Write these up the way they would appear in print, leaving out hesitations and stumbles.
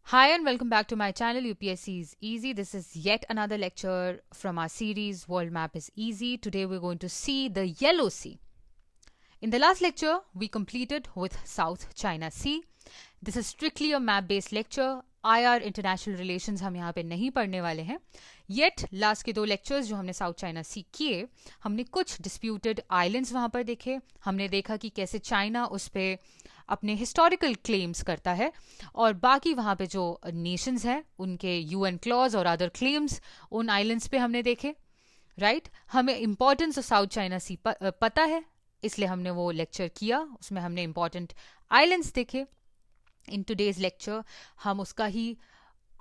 Hi and welcome back to my channel UPSC is Easy. This is yet another lecture from our series World Map is Easy. Today we're going to see the Yellow Sea. In the last lecture, we completed with South China Sea. This is strictly a map based lecture. IR international relations हम यहाँ पे नहीं पढ़ने वाले हैं. Yet last के 2 lectures जो हमने साउथ चाइना सी किए, हमने कुछ डिस्प्यूटेड आइलैंड्स वहाँ पर देखे. हमने देखा कि कैसे चाइना उस पर अपने हिस्टोरिकल क्लेम्स करता है और बाकी वहाँ पे जो नेशंस हैं उनके यूएन क्लॉज और अदर क्लेम्स उन आइलैंड्स पे हमने देखे. राइट हमें इम्पोर्टेंस ऑफ साउथ चाइना सी पता है, इसलिए हमने वो लेक्चर किया. उसमें हमने इम्पॉर्टेंट आइलैंड्स देखे. इन टूडेज लेक्चर हम उसका ही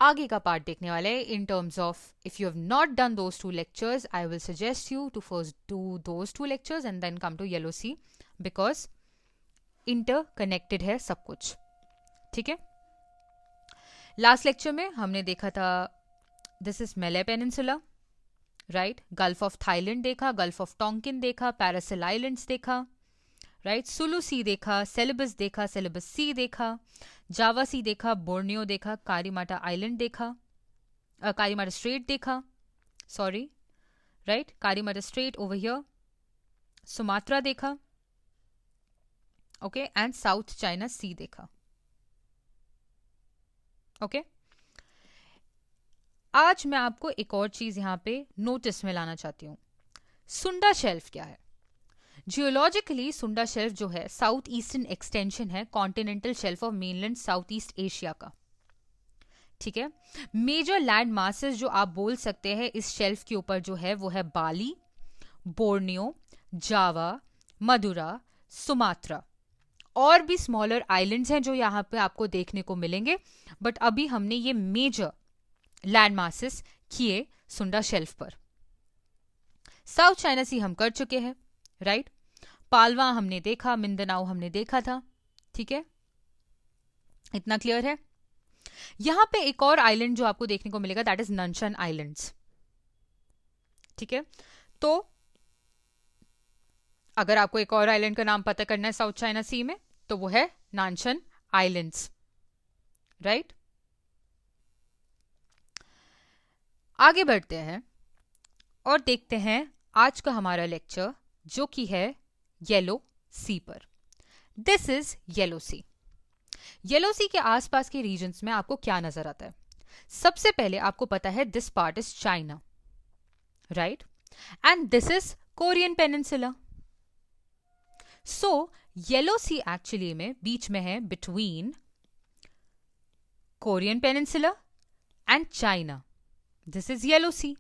आगे का पार्ट देखने वाले हैं. In terms of if you have not done those 2 lectures, I will suggest you to first do those 2 lectures and then come to Yellow Sea, because interconnected है सब कुछ. ठीक है. लास्ट लेक्चर में हमने देखा था दिस इज मेले peninsula. Right gulf of Thailand देखा, गल्फ ऑफ टोंकिन देखा, पैरासिल आइलैंड्स देखा. राइट सुलू सी देखा, सेलिबस देखा, सेलिबस सी देखा, जावा सी देखा, बोर्नियो देखा, कारीमाटा आइलैंड देखा, कारीमाटा स्ट्रेट देखा. Sorry right Karimata strait over here. Sumatra देखा. Okay and South China Sea देखा. ओके आज मैं आपको एक और चीज यहां पे नोटिस में लाना चाहती हूं. सुंडा शेल्फ क्या है? जियोलॉजिकली सुंडा शेल्फ जो है साउथ ईस्टर्न एक्सटेंशन है continental shelf of mainland south east Asia का. ठीक है. मेजर लैंड मासेस जो आप बोल सकते हैं इस शेल्फ के ऊपर जो है वो है बाली, बोर्नियो, जावा, मदुरा, सुमात्रा. और भी स्मॉलर आइलैंड्स हैं जो यहाँ पे आपको देखने को मिलेंगे, बट अभी हमने ये मेजर लैंड मासेस किए सुंडा शेल्फ पर. साउथ चाइना सी हम कर चुके हैं. राइट पालवा हमने देखा, मिंदनाओ हमने देखा था. ठीक है, इतना क्लियर है. यहां पे एक और आइलैंड जो आपको देखने को मिलेगा दैट इज ननशन आइलैंड्स. ठीक है, तो अगर आपको एक और आइलैंड का नाम पता करना है साउथ चाइना सी में तो वो है नानशन आइलैंड्स. राइट आगे बढ़ते हैं और देखते हैं आज का हमारा लेक्चर जो कि है येलो सी पर. This is Yellow Sea. Yellow Sea के आसपास के रीजन्स में आपको क्या नजर आता है? सबसे पहले आपको पता है this part is China. Right and this is Korean peninsula. So Yellow Sea actually में बीच में है between Korean peninsula and China. This is Yellow Sea.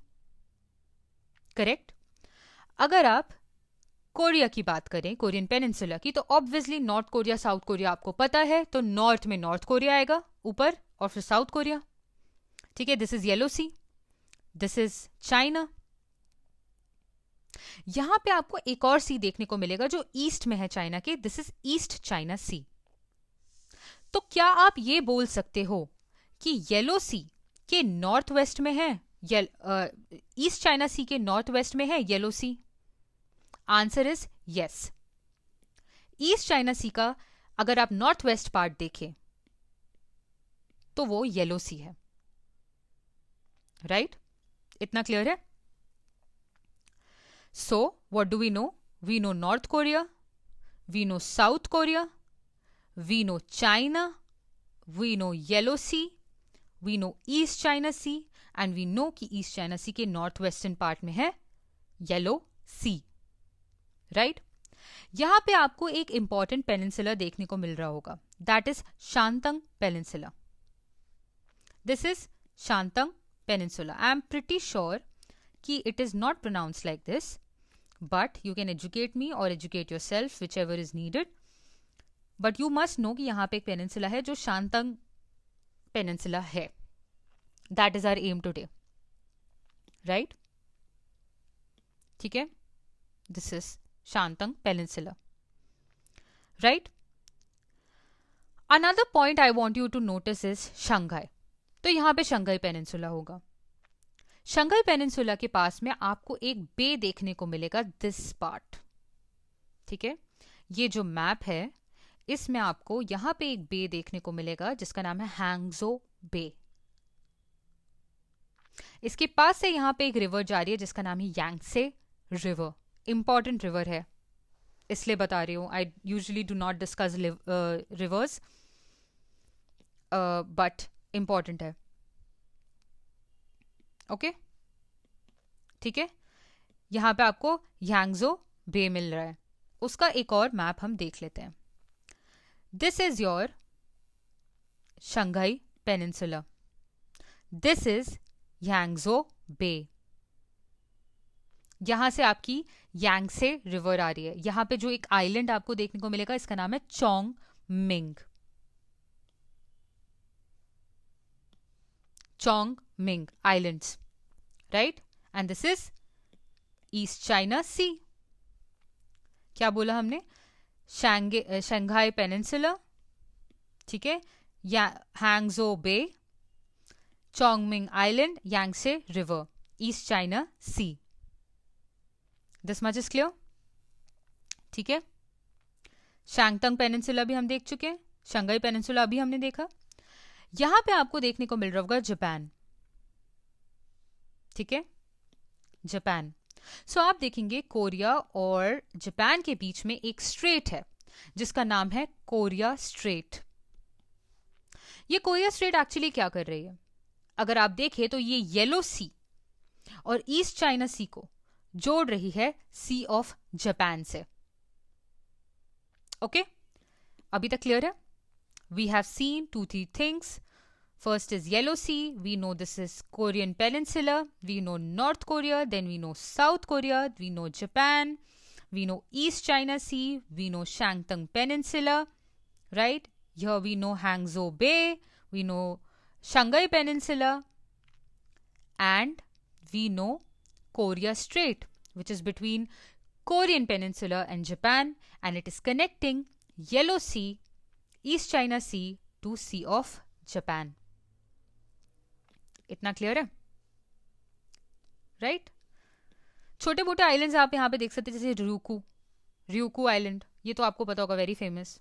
Correct. अगर आप कोरिया की बात करें, कोरियन पेनिनसुला की, तो obviously north Korea South Korea आपको पता है, तो नॉर्थ में नॉर्थ कोरिया आएगा ऊपर और फिर साउथ कोरिया. ठीक है, this is Yellow Sea. This is China. यहां पे आपको एक और सी देखने को मिलेगा जो ईस्ट में है चाइना के. दिस इज ईस्ट चाइना सी. तो क्या आप ये बोल सकते हो कि येलो सी के नॉर्थ वेस्ट में है, ईस्ट चाइना सी के नॉर्थ वेस्ट में है Yellow Sea? Answer is yes. East China Sea का अगर आप नॉर्थ वेस्ट पार्ट देखें तो वो येलो सी है. राइट इतना क्लियर है. So, what do we know? We know North Korea, we know South Korea, we know China, we know Yellow Sea, we know East China Sea, and we know कि East China Sea के north western part में है Yellow Sea. Right यहां पे आपको एक important peninsula देखने को मिल रहा होगा, that is Shantung peninsula. This is Shantung peninsula. I am pretty sure कि it is not pronounce like this, but you can educate me और educate yourself whichever is needed. But you must know कि यहाँ पे एक peninsula है जो Shantung peninsula है. That is our aim today. Right ठीक है, this is Shantung peninsula. Right another point I want you to notice is Shanghai. तो यहाँ पे शंघाई पेनिनसुला होगा. शंघाई पेनिनसुला के पास में आपको एक बे देखने को मिलेगा, दिस पार्ट. ठीक है, ये जो मैप है इसमें आपको यहाँ पे एक बे देखने को मिलेगा जिसका नाम है हैंगजो बे। इसके पास से यहां पे एक रिवर जा रही है जिसका नाम है यांगसे रिवर। इंपॉर्टेंट रिवर है, इसलिए बता रही हूं। I usually do not discuss reverse, but important है। ओके, ठीक है। यहां पे आपको यांगजो बे मिल रहा है। उसका एक और मैप हम देख लेते हैं। This is your Shanghai peninsula, this is Yangzhou bay. यहां से आपकी यांगसे रिवर आ रही है। यहां पे जो एक आइलैंड आपको देखने को मिलेगा इसका नाम है Chong Ming. Chong Ming islands, right. And this is East China Sea. क्या बोला हमने? शंघाई पेनिनसुला, ठीक है, Hangzhou bay, Chongming island, Yangtze river, East China Sea. This much is clear, ठीक है। शैंगतंग पेनिनसुला भी हम देख चुके हैं, शंघाई पेनिनसुला अभी हमने देखा। यहां पे आपको देखने को मिल रहा होगा जापान, ठीक है, जापान। सो आप देखेंगे कोरिया और जापान के बीच में एक स्ट्रेट है जिसका नाम है कोरिया स्ट्रेट। ये कोरिया स्ट्रेट एक्चुअली क्या कर रही है? अगर आप देखें तो ये येलो सी और ईस्ट चाइना सी को जोड़ रही है सी ऑफ जापान से। ओके, अभी तक क्लियर है? We have seen 2-3 things. First is Yellow Sea. We know this is Korean Peninsula. We know North Korea. Then we know South Korea. We know Japan. We know East China Sea. We know Shantung Peninsula. Right? Here we know Hangzhou Bay. We know Shanghai Peninsula. And we know Korea Strait, which is between Korean Peninsula and Japan. And it is connecting Yellow Sea, East China Sea to Sea of Japan. इतना clear है, right? छोटे मोटे islands आप यहां पे देख सकते हैं, जैसे ryukyu आइलैंड, ये तो आपको पता होगा, very famous.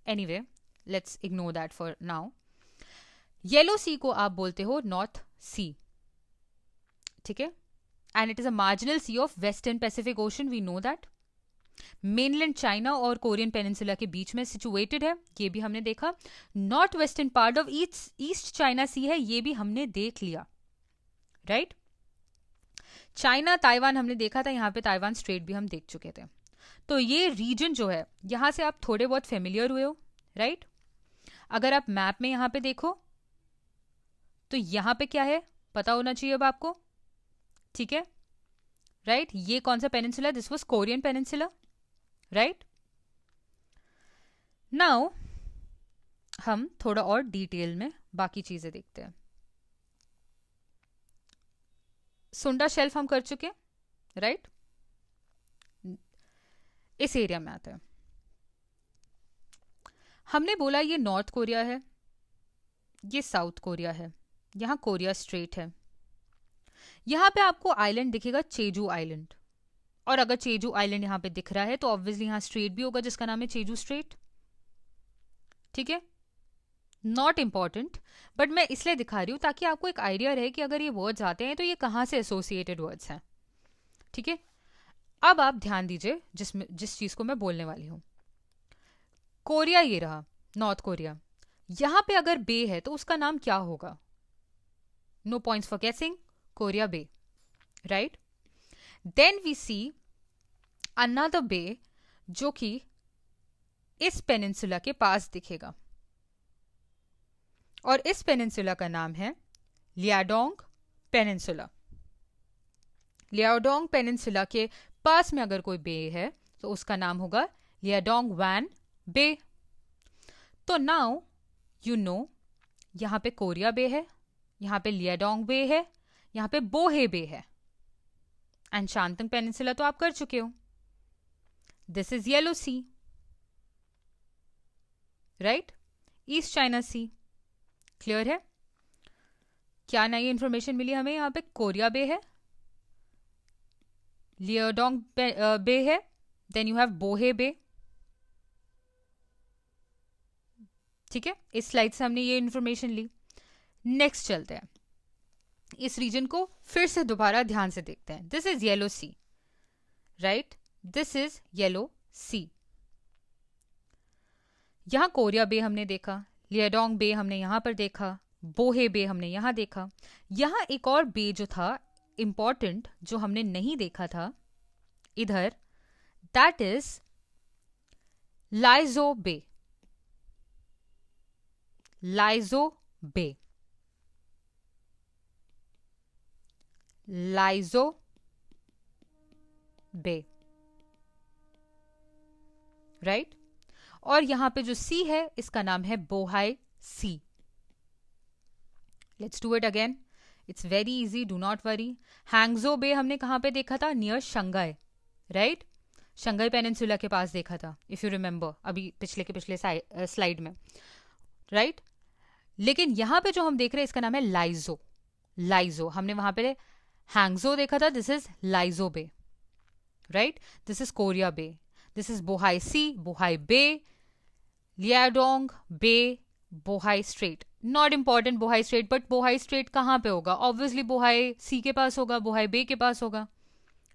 Anyway, let's ignore that for now. Yellow Sea को आप बोलते हो नॉर्थ सी, ठीक है, and it is a marginal sea of western Pacific Ocean. We know that mainland China और कोरियन पेनिनसुला के बीच में सिचुएटेड है, ये भी हमने देखा। North western part of East China Sea है, ये भी हमने देख लिया, राइट। चाइना ताइवान हमने देखा था, यहां पे ताइवान स्ट्रेट भी हम देख चुके थे। तो ये रीजन जो है, यहां से आप थोड़े बहुत फेमिलियर हुए हो, राइट। अगर आप मैप में यहां पे देखो तो यहां पे क्या है पता होना चाहिए अब आपको, ठीक है, राइट। ये कौन सा peninsula? This was Korean peninsula, right. Now हम थोड़ा और डिटेल में बाकी चीजें देखते हैं। सुंडा शेल्फ हम कर चुके, राइट। इस एरिया में आते हैं। हमने बोला ये नॉर्थ कोरिया है, ये साउथ कोरिया है, यहां कोरिया स्ट्रेट है। यहां पे आपको आइलैंड दिखेगा चेजू आइलैंड, और अगर चेजू आइलैंड यहां पे दिख रहा है तो ऑब्वियसली यहां स्ट्रेट भी होगा जिसका नाम है चेजू स्ट्रेट, ठीक है। नॉट इंपॉर्टेंट, बट मैं इसलिए दिखा रही हूं ताकि आपको एक आइडिया रहे कि अगर ये वर्ड्स आते हैं तो ये कहां से एसोसिएटेड वर्ड्स हैं, ठीक है। अब आप ध्यान दीजिए जिस चीज को मैं बोलने वाली हूं। कोरिया ये रहा, नॉर्थ कोरिया। यहां पे अगर बे है तो उसका नाम क्या होगा? No points for guessing, Korea bay, right. Then we see another bay जो कि इस पेनिनसुला के पास दिखेगा, और इस पेनिनसुला का नाम है लियाडोंग पेनिनसुला। लियाडोंग पेनिनसुला के पास में अगर कोई बे है तो उसका नाम होगा लियाडोंग वैन बे। तो नाउ यू नो, यहां पे कोरिया बे है, यहां पे लियाडोंग बे है, यहां पे बोहे बे है, एंड शांतंग पेनिनसुला तो आप कर चुके हो। This is Yellow Sea, right, East China Sea. Clear है? क्या नई इंफॉर्मेशन मिली हमें? यहां पे कोरिया बे है, लियाडोंग बे है, देन यू हैव बोहे बे, ठीक है। इस स्लाइड से हमने ये इंफॉर्मेशन ली। नेक्स्ट चलते हैं, इस रीजन को फिर से दोबारा ध्यान से देखते हैं. This is Yellow Sea, right, this is Yellow Sea. यहां कोरिया बे हमने देखा, लियाडोंग बे हमने यहां पर देखा, बोहे बे हमने यहां देखा. यहां एक और बे जो था इंपॉर्टेंट, जो हमने नहीं देखा था इधर, that is Laizhou bay. Laizhou bay, Laizhou bay, right. और यहां पे जो सी है इसका नाम है Bohai Sea. Let's do it again, it's very easy, do not worry. Hangzhou bay हमने कहां पे देखा था? Near Shanghai, right. Shanghai peninsula के पास देखा था, इफ यू रिमेंबर, अभी पिछले के पिछले स्लाइड में, राइट. लेकिन यहां पे जो हम देख रहे हैं इसका नाम है लाइजो. लाइजो, हमने वहां पे हैंगजो देखा था, this is Laizhou bay, right. This is Korea bay, this is Bohai Sea, Bohai bay, Liaodong bay, Bohai strait. Not important Bohai strait, but Bohai strait कहां पे होगा? ऑब्वियसली बोहाई सी के पास होगा, बोहाई बे के पास होगा,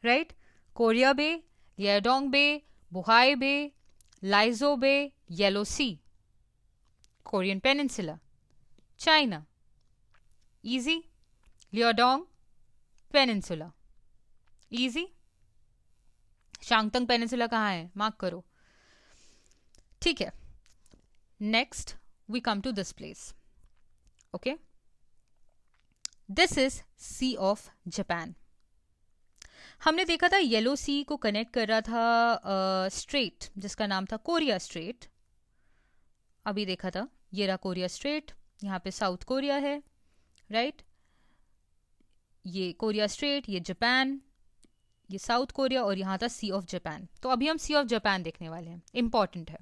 right. Korea bay, Liaodong bay, Bohai bay, Laizhou bay, Yellow Sea, Korean peninsula, China, easy. Liaodong peninsula, easy. Shantung peninsula कहाँ है? मार्क करो. ठीक है, next we come to this place. Okay, this is Sea of Japan. हमने देखा था yellow Sea को connect कर रहा था स्ट्रेट जिसका नाम था कोरिया स्ट्रेट. अभी देखा था, ये रहा कोरिया स्ट्रेट, यहाँ पे साउथ कोरिया है, राइट. ये कोरिया स्ट्रेट, ये जापान, ये साउथ कोरिया, और यहाँ था सी ऑफ जापान. तो अभी हम सी ऑफ जापान देखने वाले हैं, इंपॉर्टेंट है.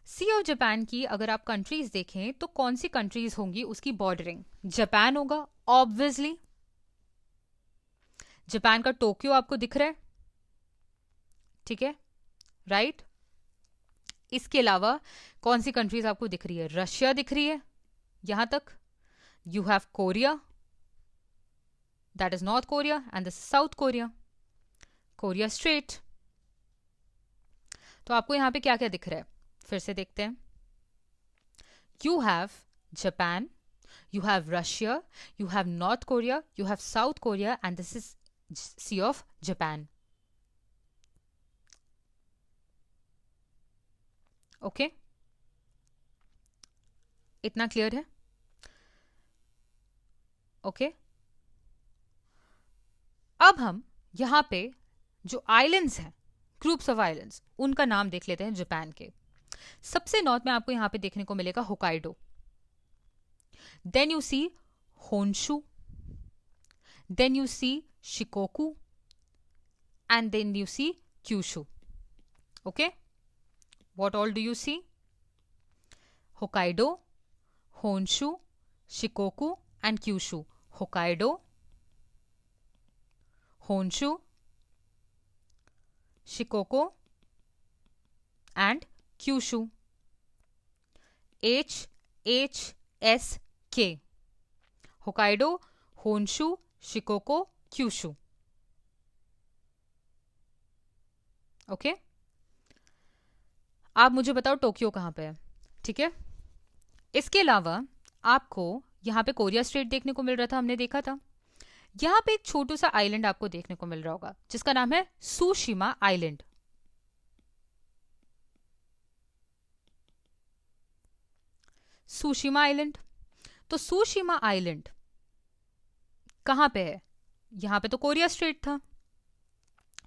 सी ऑफ जापान की अगर आप कंट्रीज देखें तो कौन सी कंट्रीज होंगी उसकी बॉर्डरिंग? जापान होगा ऑब्वियसली. जापान का टोक्यो आपको दिख रहा है, ठीक है, राइट. इसके अलावा कौन सी कंट्रीज आपको दिख रही है? रशिया दिख रही है यहां तक. You have Korea, that is north Korea, and this south Korea, Korea straight. तो आपको यहां पे क्या क्या दिख रहा है? फिर से देखते हैं. You have Japan, you have Russia, you have North Korea, you have South Korea, and this is Sea of Japan. Okay? इतना क्लियर है? ओके, अब हम यहां पे जो आइलैंड्स हैं, ग्रुप्स ऑफ आइलैंड्स, उनका नाम देख लेते हैं जापान के. सबसे नॉर्थ में आपको यहां पे देखने को मिलेगा Hokkaido. Then you see Honshu, then you see Shikoku, and then you see Kyushu. Okay? What all do you see? Hokkaido, Honshu, Shikoku, and Kyushu. Hokkaido, Honshu, Shikoku, and Kyushu. HHS के Hokkaido, Honshu, शिकोको, Kyushu. Okay, आप मुझे बताओ Tokyo कहां पे है, ठीक है. इसके अलावा आपको यहां पे कोरिया स्ट्रेट देखने को मिल रहा था, हमने देखा था. यहां पे एक छोटू सा आइलैंड आपको देखने को मिल रहा होगा जिसका नाम है सुशिमा आइलैंड. Tsushima island. तो सुशिमा आइलैंड कहां पे है? यहां पे तो कोरिया स्ट्रेट था,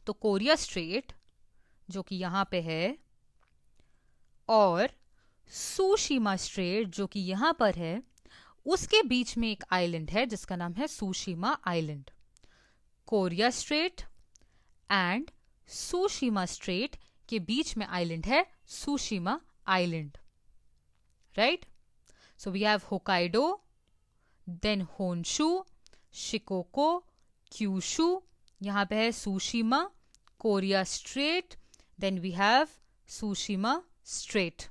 तो कोरिया स्ट्रेट जो कि यहां पे है, और सुशिमा स्ट्रेट जो कि यहां पर है, उसके बीच में एक आइलैंड है जिसका नाम है Tsushima island. Korea straight and Tsushima straight के बीच में आइलैंड है Tsushima island, right. So we have Hokkaido, then Honshu, Shikoku, Kyushu, यहाँ पे है Tsushima, Korea Strait, then we have Tsushima Strait.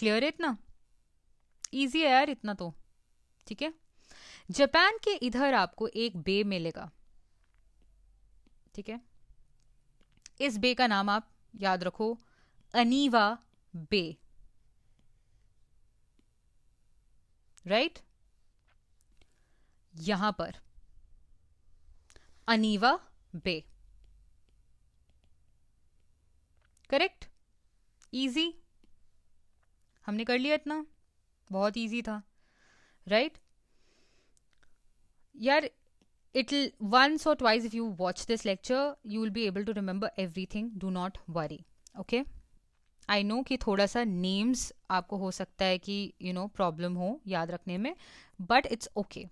Clear है? इतना इजी है यार, इतना तो ठीक है। जापान के इधर आपको एक बे मिलेगा, ठीक है। इस बे का नाम आप याद रखो, अनीवा बे, राइट? यहां पर अनीवा बे, करेक्ट। इजी, हमने कर लिया इतना, बहुत इजी था, राइट? यार it'll once or twice if you watch this lecture you will be able to remember everything, do not worry, okay? I know कि थोड़ा सा नेम्स आपको हो सकता है कि प्रॉब्लम हो याद रखने में, but it's okay.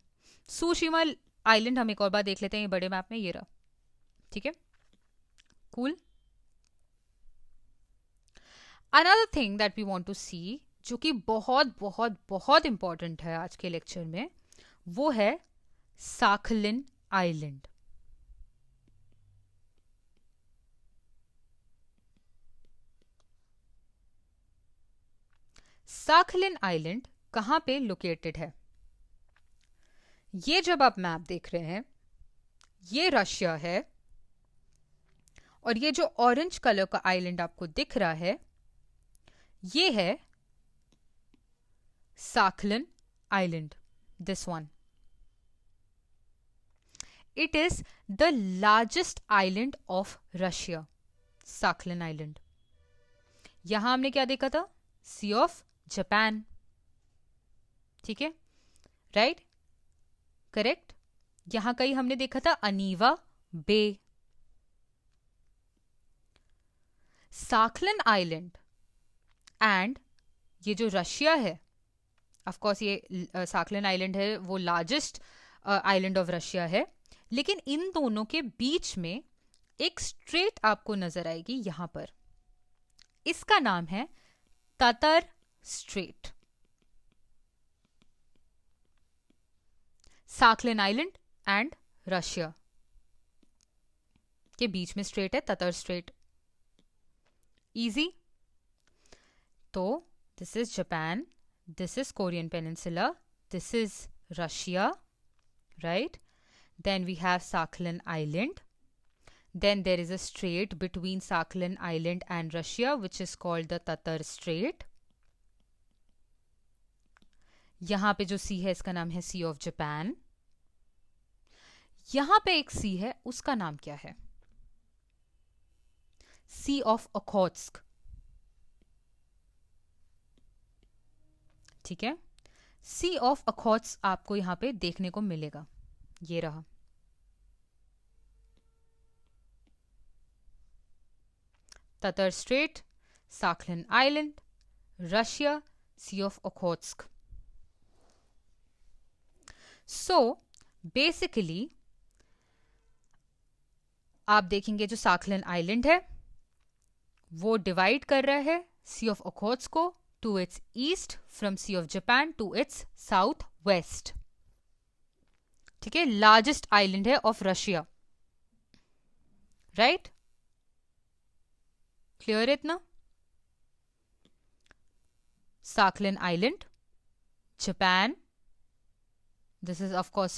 Tsushima island हम एक और बार देख लेते हैं, ये बड़े मैप में ये रहा, ठीक है, cool. Another thing that we want to see, जो कि बहुत बहुत बहुत इंपॉर्टेंट है आज के लेक्चर में, वो है साखलिन आइलैंड। साखलिन आइलैंड कहां पे लोकेटेड है? ये जब आप मैप देख रहे हैं, ये रशिया है, और ये जो ऑरेंज कलर का आइलैंड आपको दिख रहा है, ये है साखलिन island, this one. It is the largest island of Russia, साखलिन island. यहां हमने क्या देखा था? सी ऑफ जापान, ठीक है, राइट, करेक्ट। यहां कहीं हमने देखा था अनीवा बे। साखलिन आइलैंड एंड ये जो रशिया है, ऑफ कोर्स ये साखलिन आइलैंड है, वो लार्जेस्ट आइलैंड ऑफ रशिया है, लेकिन इन दोनों के बीच में एक स्ट्रेट आपको नजर आएगी यहां पर, इसका नाम है Tatar strait. Sakhalin island and Russia के बीच में स्ट्रेट है ततर स्ट्रेट। इजी। तो this is Japan, this is Korean Peninsula, this is Russia, right? Then we have Sakhalin Island. Then there is a strait between Sakhalin Island and Russia which is called the Tatar Strait. यहाँ पे जो सी है इसका नाम है Sea of Japan. यहाँ पे एक सी है, उसका नाम क्या है? सी ऑफ ओखोत्स्क, ठीक है। सी ऑफ ओखोत्स्क आपको यहां पे देखने को मिलेगा, ये रहा। Tatar strait, Sakhalin island, Russia, Sea of Okhotsk. So basically आप देखेंगे जो साखलिन आइलैंड है वो डिवाइड कर रहा है सी ऑफ ओखोत्स्क को to its east, from Sea of Japan to its southwest, ठीक है। लार्जेस्ट आइलैंड है ऑफ रशिया, राइट? क्लियर है इतना? साखलिन island, Japan, this is of course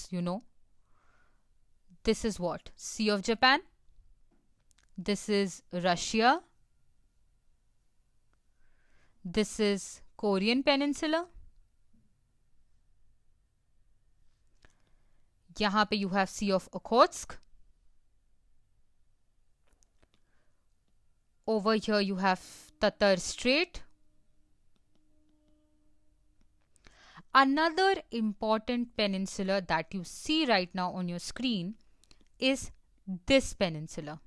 this is what? Sea of Japan, this is Russia, this is Korean Peninsula. यहाँ पे you have Sea of Okhotsk. Over here you have Tatar Strait. Another important peninsula that you see right now on your screen is this peninsula.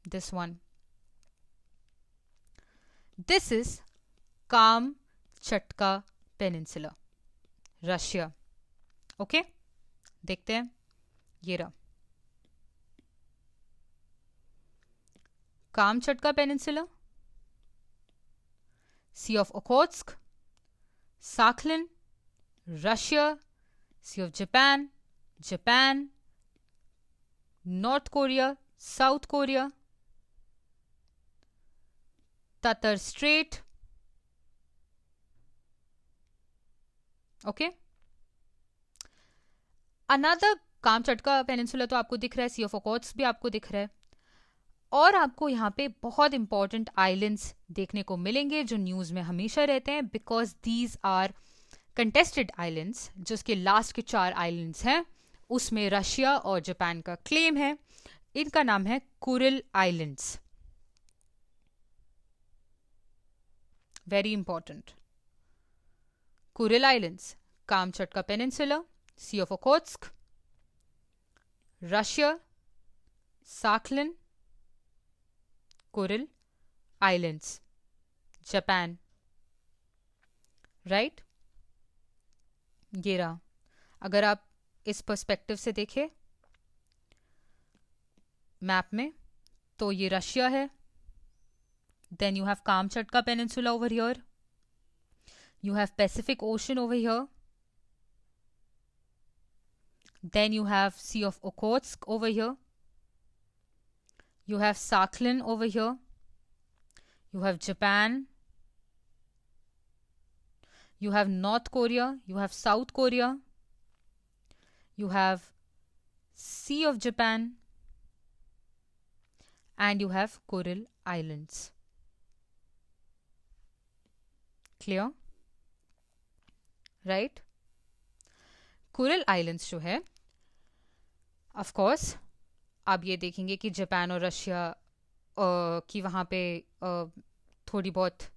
This one. This is Kamchatka Peninsula, Russia. Okay, देखते हैं, ये रहा Kamchatka Peninsula, Sea of Okhotsk, Sakhalin, Russia, Sea of Japan, Japan, North Korea, South Korea, Tatar Strait. Okay. Another Kamchatka Peninsula तो आपको दिख रहा है, Sea of Okhotsk भी आपको दिख रहा है, और आपको यहाँ पे बहुत इंपॉर्टेंट आइलैंड्स देखने को मिलेंगे जो न्यूज में हमेशा रहते हैं, because these are contested islands. जिसके लास्ट के 4 आइलैंड्स हैं उसमें रशिया और जापान का क्लेम है. इनका नाम है Kuril Islands. Very important. Kuril Islands, Kamchatka Peninsula, Sea of Okhotsk, Russia, Sakhalin, Kuril Islands, Japan. Right, ये रहा. अगर आप इस पर्सपेक्टिव से देखें मैप में तो ये रशिया है. Then you have Kamchatka Peninsula over here. You have Pacific Ocean over here. Then you have Sea of Okhotsk over here. You have Sakhalin over here. You have Japan. You have North Korea. You have South Korea. You have Sea of Japan. And you have Kuril Islands. Clear? Right. Kuril islands जो है, of course आप ये देखेंगे कि Japan और Russia की वहाँ पे थोड़ी बहुत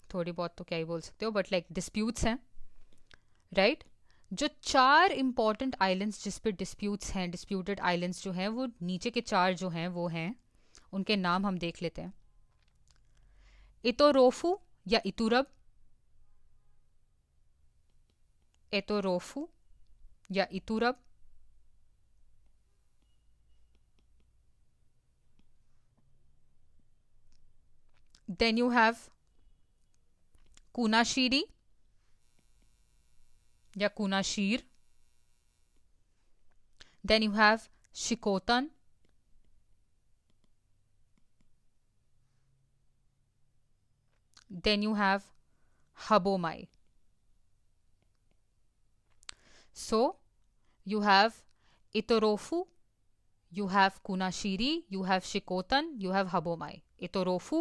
तो क्या ही बोल सकते हो, बट लाइक डिस्प्यूट्स हैं. राइट. जो 4 इंपॉर्टेंट आइलैंड्स जिस पे डिस्प्यूट्स हैं, डिस्प्यूटेड आइलैंड्स जो हैं, वो नीचे के 4 जो हैं वो हैं, उनके नाम हम देख लेते हैं. इतोरोफू या इतुरब, एतोरोफू या इतुरब. Then you have Kunashiri या Kunashir. Then you have Shikotan. Then you have Habomai. So you have Itorofu, you have Kunashiri, you have Shikotan, you have Habomai. Itorofu,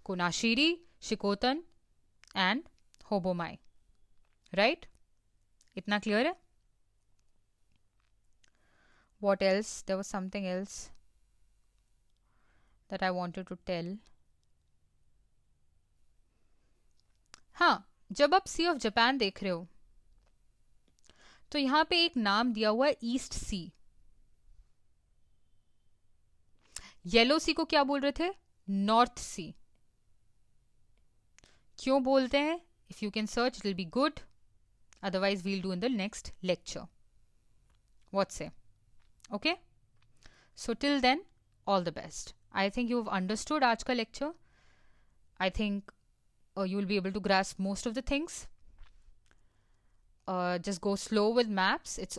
Kunashiri, Shikotan and Habomai. Right? Itna clear hai? What else? There was something else that I wanted to tell. हाँ, जब आप सी of Japan देख रहे हो तो यहां पे एक नाम दिया हुआ है ईस्ट सी. येलो सी को क्या बोल रहे थे? North Sea. क्यों बोलते हैं? If you can search it will be good, otherwise we'll do in the next lecture. What say? Okay, so till then all the best. I think you have understood आज का lecture. I think you will be able to grasp most of the things. Just go slow with maps. It's